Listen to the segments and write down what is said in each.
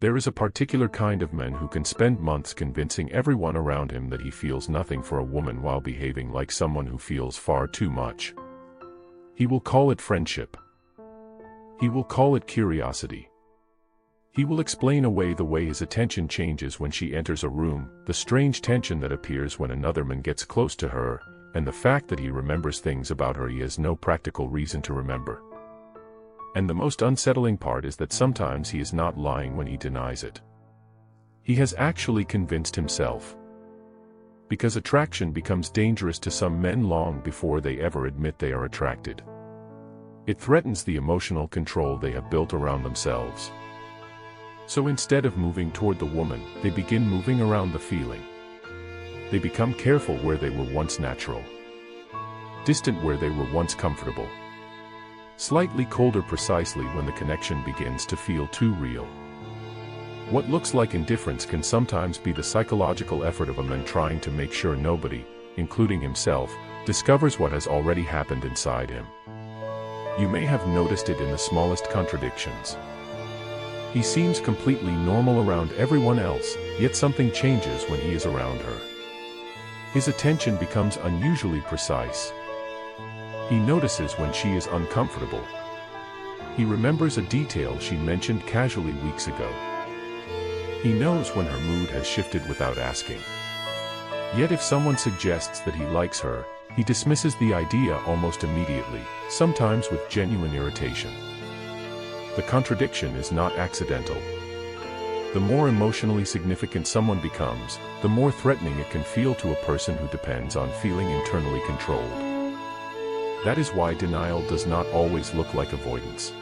There is a particular kind of man who can spend months convincing everyone around him that he feels nothing for a woman while behaving like someone who feels far too much. He will call it friendship. He will call it curiosity. He will explain away the way his attention changes when she enters a room, the strange tension that appears when another man gets close to her, and the fact that he remembers things about her he has no practical reason to remember. And the most unsettling part is that sometimes he is not lying when he denies it. He has actually convinced himself. Because attraction becomes dangerous to some men long before they ever admit they are attracted. It threatens the emotional control they have built around themselves. So instead of moving toward the woman, they begin moving around the feeling. They become careful where they were once natural. Distant where they were once comfortable. Slightly colder precisely when the connection begins to feel too real. What looks like indifference can sometimes be the psychological effort of a man trying to make sure nobody, including himself, discovers what has already happened inside him. You may have noticed it in the smallest contradictions. He seems completely normal around everyone else, yet something changes when he is around her. His attention becomes unusually precise. He notices when she is uncomfortable. He remembers a detail she mentioned casually weeks ago. He knows when her mood has shifted without asking. Yet if someone suggests that he likes her, he dismisses the idea almost immediately, sometimes with genuine irritation. The contradiction is not accidental. The more emotionally significant someone becomes, the more threatening it can feel to a person who depends on feeling internally controlled. That is why denial does not always look like avoidance.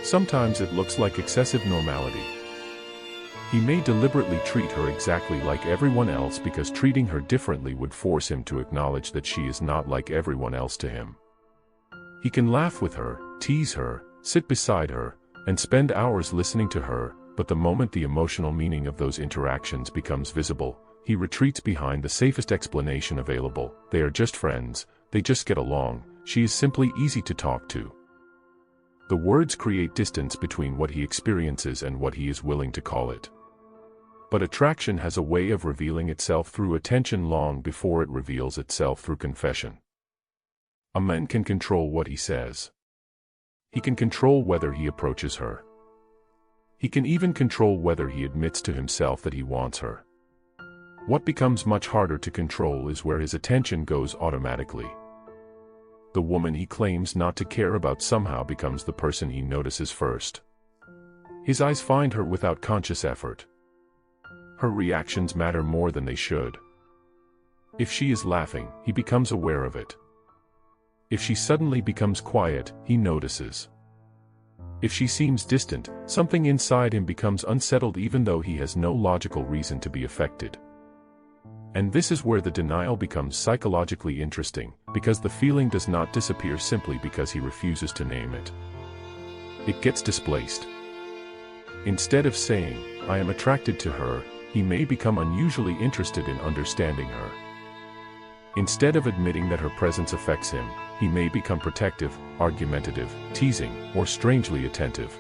Sometimes it looks like excessive normality. He may deliberately treat her exactly like everyone else because treating her differently would force him to acknowledge that she is not like everyone else to him. He can laugh with her, tease her, sit beside her, and spend hours listening to her, but the moment the emotional meaning of those interactions becomes visible, he retreats behind the safest explanation available. They are just friends, they just get along, she is simply easy to talk to. The words create distance between what he experiences and what he is willing to call it. But attraction has a way of revealing itself through attention long before it reveals itself through confession. A man can control what he says. He can control whether he approaches her. He can even control whether he admits to himself that he wants her. What becomes much harder to control is where his attention goes automatically. The woman he claims not to care about somehow becomes the person he notices first. His eyes find her without conscious effort. Her reactions matter more than they should. If she is laughing, he becomes aware of it. If she suddenly becomes quiet, he notices. If she seems distant, something inside him becomes unsettled even though he has no logical reason to be affected. And this is where the denial becomes psychologically interesting, because the feeling does not disappear simply because he refuses to name it. It gets displaced. Instead of saying, "I am attracted to her," he may become unusually interested in understanding her. Instead of admitting that her presence affects him, he may become protective, argumentative, teasing, or strangely attentive.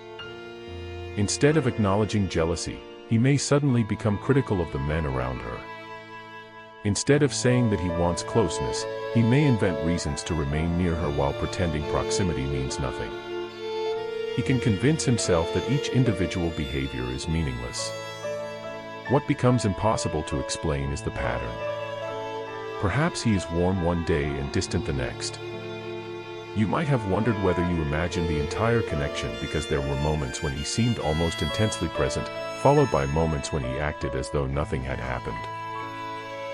Instead of acknowledging jealousy, he may suddenly become critical of the men around her. Instead of saying that he wants closeness, he may invent reasons to remain near her while pretending proximity means nothing. He can convince himself that each individual behavior is meaningless. What becomes impossible to explain is the pattern. Perhaps he is warm one day and distant the next. You might have wondered whether you imagined the entire connection because there were moments when he seemed almost intensely present, followed by moments when he acted as though nothing had happened.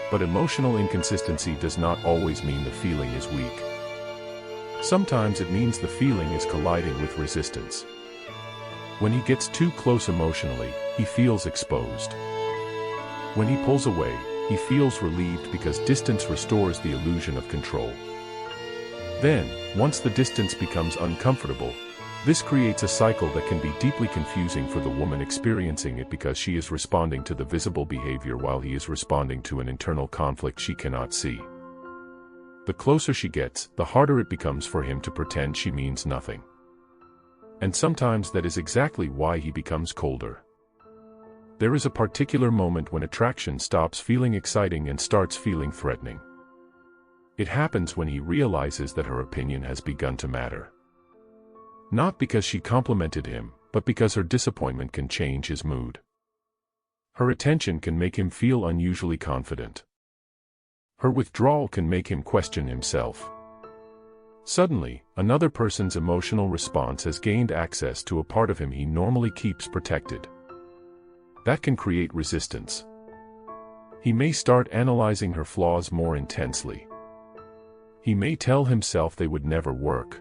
But emotional inconsistency does not always mean the feeling is weak. Sometimes it means the feeling is colliding with resistance. When he gets too close emotionally, he feels exposed. When he pulls away, he feels relieved because distance restores the illusion of control. Then, once the distance becomes uncomfortable, this creates a cycle that can be deeply confusing for the woman experiencing it because she is responding to the visible behavior while he is responding to an internal conflict she cannot see. The closer she gets, the harder it becomes for him to pretend she means nothing. And sometimes that is exactly why he becomes colder. There is a particular moment when attraction stops feeling exciting and starts feeling threatening. It happens when he realizes that her opinion has begun to matter. Not because she complimented him, but because her disappointment can change his mood. Her attention can make him feel unusually confident. Her withdrawal can make him question himself. Suddenly, another person's emotional response has gained access to a part of him he normally keeps protected. That can create resistance. He may start analyzing her flaws more intensely. He may tell himself they would never work.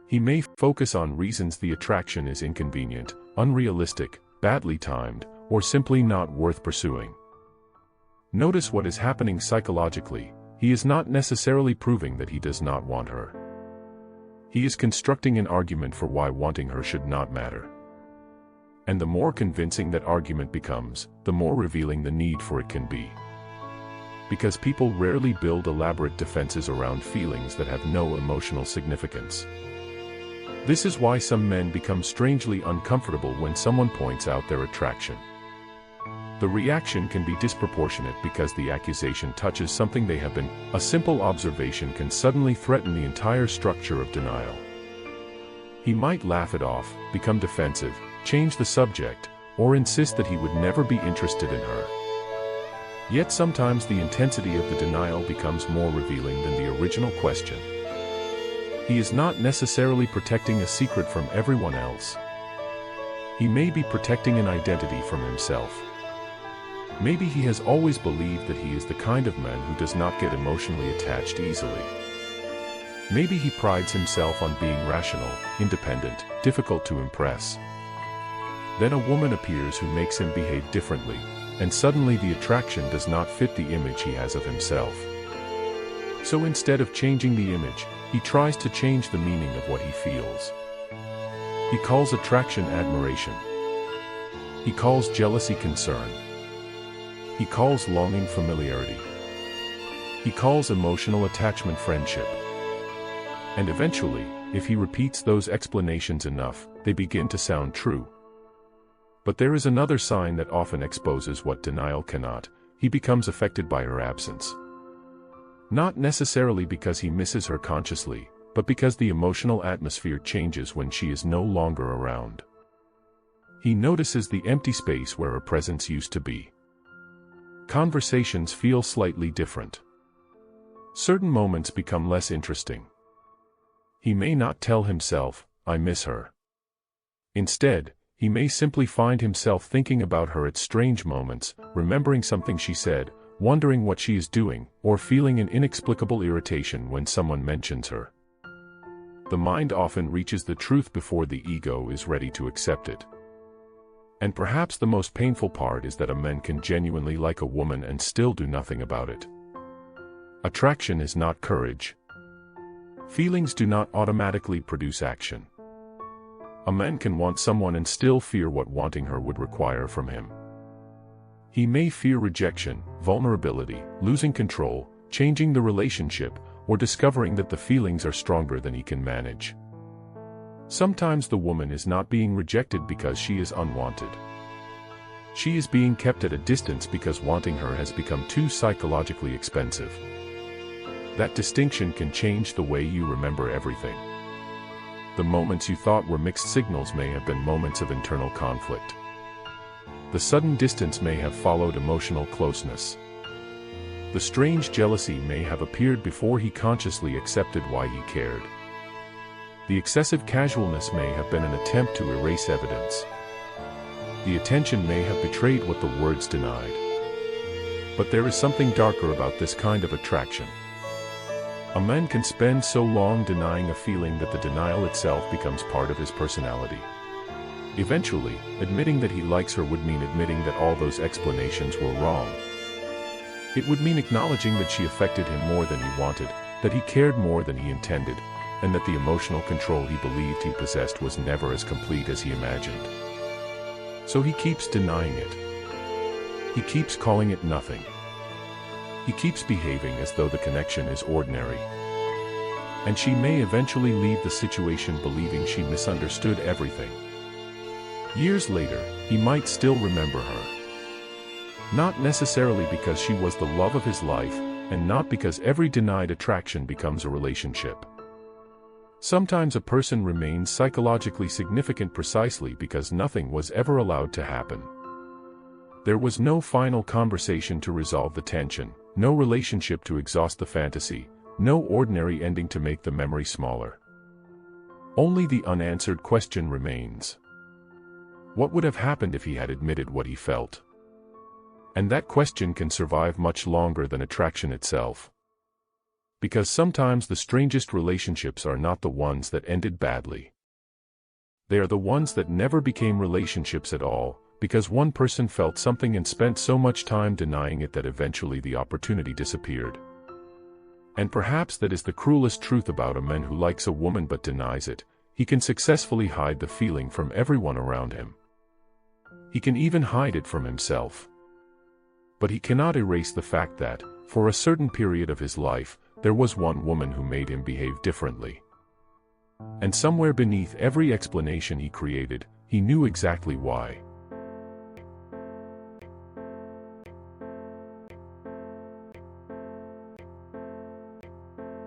He may focus on reasons the attraction is inconvenient, unrealistic, badly timed, or simply not worth pursuing. Notice what is happening psychologically. He is not necessarily proving that he does not want her. He is constructing an argument for why wanting her should not matter. And the more convincing that argument becomes, the more revealing the need for it can be. Because people rarely build elaborate defenses around feelings that have no emotional significance. This is why some men become strangely uncomfortable when someone points out their attraction. The reaction can be disproportionate because the accusation touches something they have been. A simple observation can suddenly threaten the entire structure of denial. He might laugh it off, become defensive, change the subject, or insist that he would never be interested in her. Yet sometimes the intensity of the denial becomes more revealing than the original question. He is not necessarily protecting a secret from everyone else. He may be protecting an identity from himself. Maybe he has always believed that he is the kind of man who does not get emotionally attached easily. Maybe he prides himself on being rational, independent, difficult to impress. Then a woman appears who makes him behave differently, and suddenly the attraction does not fit the image he has of himself. So instead of changing the image, he tries to change the meaning of what he feels. He calls attraction admiration. He calls jealousy concern. He calls longing familiarity. He calls emotional attachment friendship. And eventually, if he repeats those explanations enough, they begin to sound true. But there is another sign that often exposes what denial cannot. He becomes affected by her absence. Not necessarily because he misses her consciously, but because the emotional atmosphere changes when she is no longer around. He notices the empty space where her presence used to be. Conversations feel slightly different. Certain moments become less interesting. He may not tell himself, "I miss her." Instead, he may simply find himself thinking about her at strange moments, remembering something she said, wondering what she is doing, or feeling an inexplicable irritation when someone mentions her. The mind often reaches the truth before the ego is ready to accept it. And perhaps the most painful part is that a man can genuinely like a woman and still do nothing about it. Attraction is not courage. Feelings do not automatically produce action. A man can want someone and still fear what wanting her would require from him. He may fear rejection, vulnerability, losing control, changing the relationship, or discovering that the feelings are stronger than he can manage. Sometimes the woman is not being rejected because she is unwanted. She is being kept at a distance because wanting her has become too psychologically expensive. That distinction can change the way you remember everything. The moments you thought were mixed signals may have been moments of internal conflict. The sudden distance may have followed emotional closeness. The strange jealousy may have appeared before he consciously accepted why he cared. The excessive casualness may have been an attempt to erase evidence. The attention may have betrayed what the words denied. But there is something darker about this kind of attraction. A man can spend so long denying a feeling that the denial itself becomes part of his personality. Eventually, admitting that he likes her would mean admitting that all those explanations were wrong. It would mean acknowledging that she affected him more than he wanted, that he cared more than he intended, and that the emotional control he believed he possessed was never as complete as he imagined. So he keeps denying it. He keeps calling it nothing. He keeps behaving as though the connection is ordinary. And she may eventually leave the situation believing she misunderstood everything. Years later, he might still remember her. Not necessarily because she was the love of his life, and not because every denied attraction becomes a relationship. Sometimes a person remains psychologically significant precisely because nothing was ever allowed to happen. There was no final conversation to resolve the tension, no relationship to exhaust the fantasy, no ordinary ending to make the memory smaller. Only the unanswered question remains. What would have happened if he had admitted what he felt? And that question can survive much longer than attraction itself. Because sometimes the strangest relationships are not the ones that ended badly. They are the ones that never became relationships at all, because one person felt something and spent so much time denying it that eventually the opportunity disappeared. And perhaps that is the cruelest truth about a man who likes a woman but denies it. He can successfully hide the feeling from everyone around him. He can even hide it from himself. But he cannot erase the fact that, for a certain period of his life, there was one woman who made him behave differently. And somewhere beneath every explanation he created, he knew exactly why.